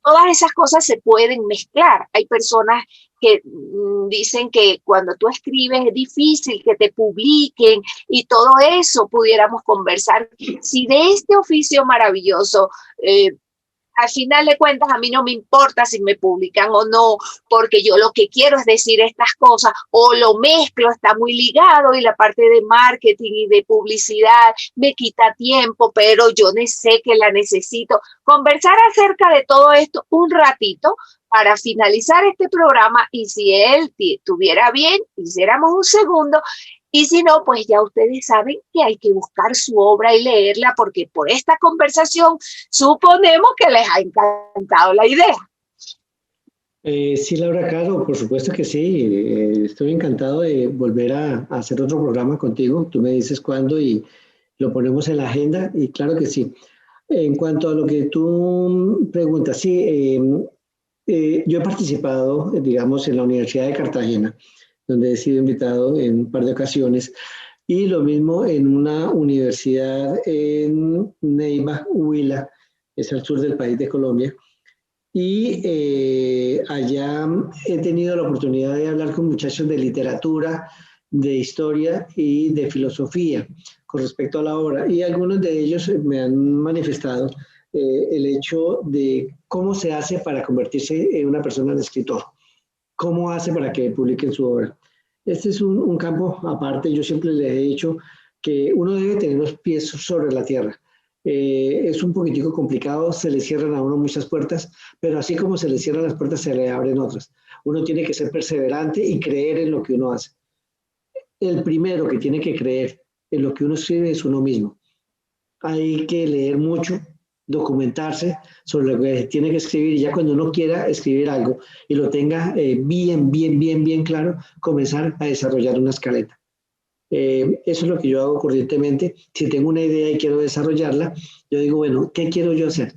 todas esas cosas se pueden mezclar. Hay personas que dicen que cuando tú escribes es difícil que te publiquen y todo eso pudiéramos conversar. Si de este oficio maravilloso al final de cuentas, a mí no me importa si me publican o no, porque yo lo que quiero es decir estas cosas, o lo mezclo, está muy ligado, y la parte de marketing y de publicidad me quita tiempo, pero yo sé que la necesito. Conversar acerca de todo esto un ratito para finalizar este programa, y si él tuviera bien, hiciéramos un segundo. Y si no, pues ya ustedes saben que hay que buscar su obra y leerla, porque por esta conversación suponemos que les ha encantado la idea. Sí, Laura, claro, por supuesto que sí. Estoy encantado de volver a hacer otro programa contigo. Tú me dices cuándo y lo ponemos en la agenda y claro que sí. En cuanto a lo que tú preguntas, sí, yo he participado, digamos, en la Universidad de Cartagena, donde he sido invitado en un par de ocasiones y lo mismo en una universidad en Neiva, Huila, es al sur del país de Colombia. Y allá he tenido la oportunidad de hablar con muchachos de literatura, de historia y de filosofía con respecto a la obra. Y algunos de ellos me han manifestado el hecho de cómo se hace para convertirse en una persona de escritor, cómo hace para que publiquen su obra. Este es un campo aparte. Yo siempre les he dicho que uno debe tener los pies sobre la tierra. Es un poquitico complicado, se le cierran a uno muchas puertas, pero así como se le cierran las puertas, se le abren otras. Uno tiene que ser perseverante y creer en lo que uno hace. El primero que tiene que creer en lo que uno escribe es uno mismo. Hay que leer mucho, documentarse sobre lo que tiene que escribir, y ya cuando uno quiera escribir algo y lo tenga bien claro, comenzar a desarrollar una escaleta. Eso es lo que yo hago corrientemente. Si tengo una idea y quiero desarrollarla, yo digo, bueno, ¿qué quiero yo hacer?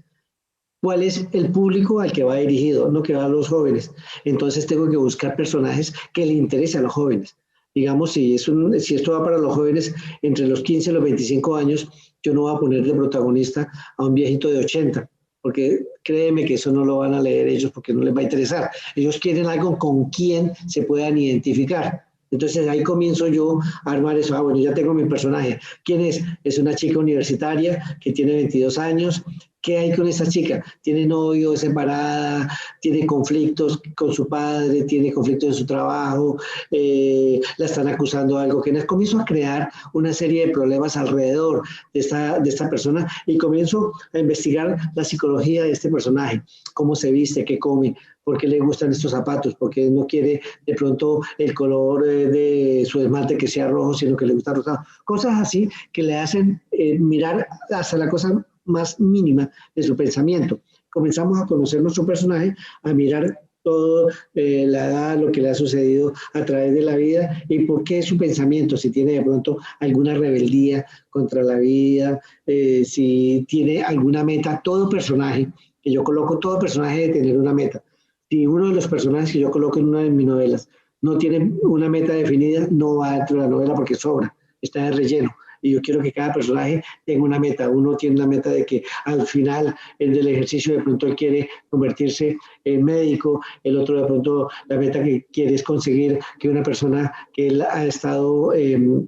¿Cuál es el público al que va dirigido? No, que va a los jóvenes. Entonces tengo que buscar personajes que le interesen a los jóvenes. Digamos, si esto va para los jóvenes entre los 15 y los 25 años, yo no voy a poner de protagonista a un viejito de 80, porque créeme que eso no lo van a leer ellos porque no les va a interesar. Ellos quieren algo con quien se puedan identificar. Entonces ahí comienzo yo a armar eso. Bueno, ya tengo mi personaje. ¿Quién es? Es una chica universitaria que tiene 22 años. ¿Qué hay con esta chica? Tiene novio, es separada, tiene conflictos con su padre, tiene conflictos en su trabajo, la están acusando de algo que no es. Comienzo a crear una serie de problemas alrededor de esta persona y comienzo a investigar la psicología de este personaje, cómo se viste, qué come, por qué le gustan estos zapatos, por qué no quiere de pronto el color de su esmalte que sea rojo, sino que le gusta rosado. Cosas así que le hacen mirar hasta la cosa más mínima de su pensamiento. Comenzamos a conocer nuestro personaje, a mirar todo la edad, lo que le ha sucedido a través de la vida y por qué su pensamiento, si tiene de pronto alguna rebeldía contra la vida, si tiene alguna meta. Todo personaje que yo coloco, todo personaje debe tener una meta. Si uno de los personajes que yo coloco en una de mis novelas no tiene una meta definida, no va dentro de la novela porque sobra, está de relleno. Y yo quiero que cada personaje tenga una meta. Uno tiene la meta de que al final del ejercicio de pronto él quiere convertirse en médico, el otro de pronto la meta que quiere es conseguir que una persona que él ha estado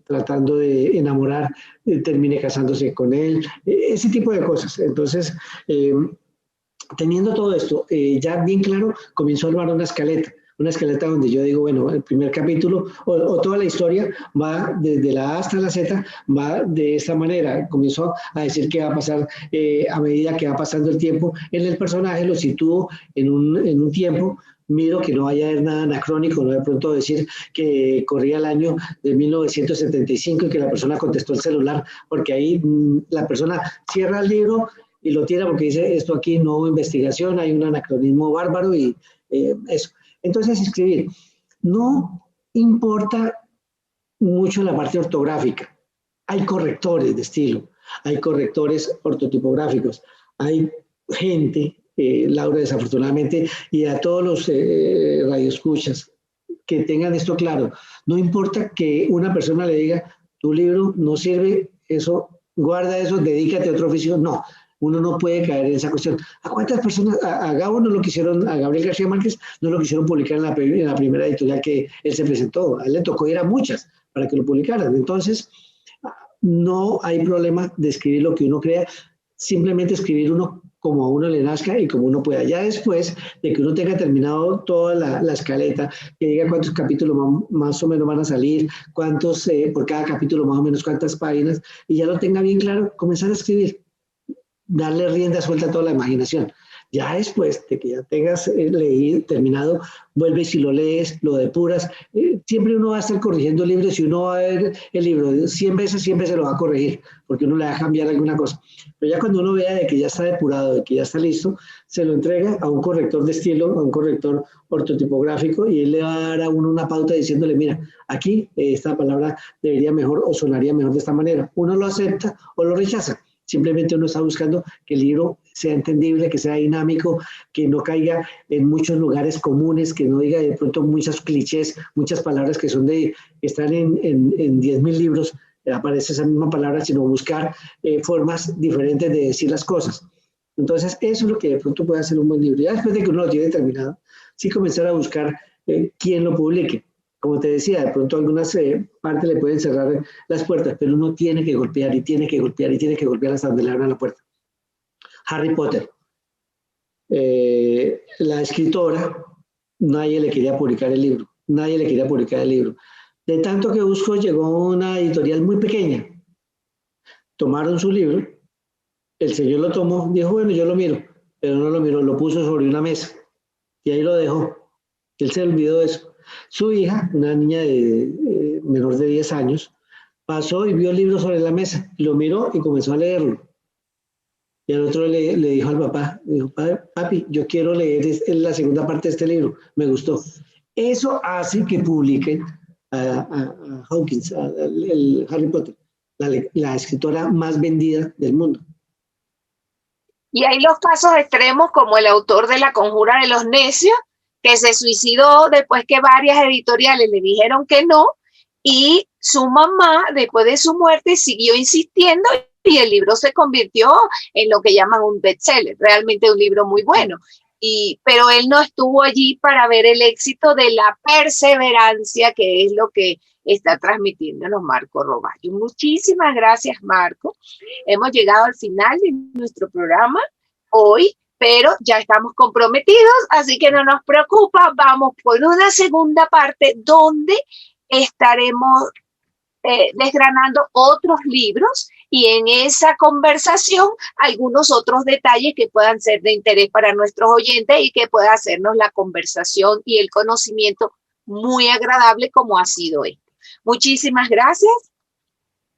tratando de enamorar termine casándose con él, ese tipo de cosas. Entonces, teniendo todo esto ya bien claro, comienzo a armar una escaleta donde yo digo, bueno, el primer capítulo o toda la historia va desde la A hasta la Z, va de esta manera. Comienzo a decir qué va a pasar a medida que va pasando el tiempo en el personaje, lo sitúo en un tiempo, miro que no vaya a haber nada anacrónico, no de pronto decir que corría el año de 1975 y que la persona contestó el celular, porque ahí la persona cierra el libro y lo tira porque dice, esto aquí no hubo investigación, hay un anacronismo bárbaro y eso. Entonces, escribir. No importa mucho la parte ortográfica. Hay correctores de estilo, hay correctores ortotipográficos, hay gente, Laura, desafortunadamente, y a todos los radioescuchas, que tengan esto claro. No importa que una persona le diga, tu libro no sirve, eso, guarda eso, dedícate a otro oficio. No, uno no puede caer en esa cuestión. ¿A cuántas personas? A Gabo no lo quisieron, a Gabriel García Márquez no lo quisieron publicar en la primera editorial que él se presentó. A él le tocó ir a muchas para que lo publicaran. Entonces, no hay problema de escribir lo que uno crea, simplemente escribir uno como a uno le nazca y como uno pueda. Ya después de que uno tenga terminado toda la escaleta, que diga cuántos capítulos más o menos van a salir, cuántos, por cada capítulo más o menos cuántas páginas, y ya lo tenga bien claro, comenzar a escribir. Darle rienda suelta a toda la imaginación. Ya después de que ya tengas leído, terminado, vuelves y lo lees, lo depuras. Siempre uno va a estar corrigiendo libros. Si uno va a ver el libro 100 veces, siempre se lo va a corregir, porque uno le va a cambiar alguna cosa. Pero ya cuando uno vea de que ya está depurado, de que ya está listo, se lo entrega a un corrector de estilo, a un corrector ortotipográfico, y él le va a dar a uno una pauta diciéndole, mira, aquí esta palabra debería mejor o sonaría mejor de esta manera. Uno lo acepta o lo rechaza. Simplemente uno está buscando que el libro sea entendible, que sea dinámico, que no caiga en muchos lugares comunes, que no diga de pronto muchos clichés, muchas palabras que están en 10.000 libros, aparece esa misma palabra, sino buscar formas diferentes de decir las cosas. Entonces, eso es lo que de pronto puede hacer un buen libro. Ya después de que uno lo tiene terminado, sí comenzar a buscar quién lo publique. Como te decía, de pronto algunas partes le pueden cerrar las puertas, pero uno tiene que golpear y tiene que golpear y tiene que golpear hasta donde le abran la puerta. Harry Potter. La escritora, nadie le quería publicar el libro, nadie le quería publicar el libro. De tanto que buscó, llegó a una editorial muy pequeña. Tomaron su libro, el señor lo tomó, dijo, bueno, yo lo miro, pero no lo miró, lo puso sobre una mesa y ahí lo dejó. Él se olvidó de eso. Su hija, una niña de menor de 10 años, pasó y vio el libro sobre la mesa, lo miró y comenzó a leerlo. Y al otro le dijo al papá, dijo, papi, yo quiero leer la segunda parte de este libro, me gustó. Eso hace que publiquen a Hawkins, el Harry Potter, la escritora más vendida del mundo. Y hay los casos extremos como el autor de La Conjura de los Necios, que se suicidó después que varias editoriales le dijeron que no, y su mamá, después de su muerte, siguió insistiendo y el libro se convirtió en lo que llaman un bestseller, realmente un libro muy bueno. Pero él no estuvo allí para ver el éxito de la perseverancia, que es lo que está transmitiéndonos Marco Roballo. Muchísimas gracias, Marco. Hemos llegado al final de nuestro programa hoy, pero ya estamos comprometidos, así que no nos preocupa. Vamos por una segunda parte donde estaremos desgranando otros libros y en esa conversación algunos otros detalles que puedan ser de interés para nuestros oyentes y que pueda hacernos la conversación y el conocimiento muy agradable como ha sido esto. Muchísimas gracias.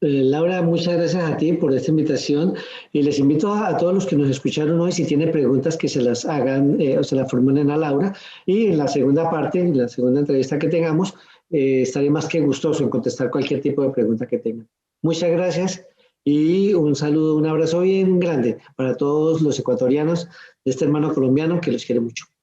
Laura, muchas gracias a ti por esta invitación y les invito a todos los que nos escucharon hoy, si tienen preguntas, que se las hagan o se las formulen a Laura, y en la segunda parte, en la segunda entrevista que tengamos, estaré más que gustoso en contestar cualquier tipo de pregunta que tengan. Muchas gracias y un saludo, un abrazo bien grande para todos los ecuatorianos de este hermano colombiano que los quiere mucho.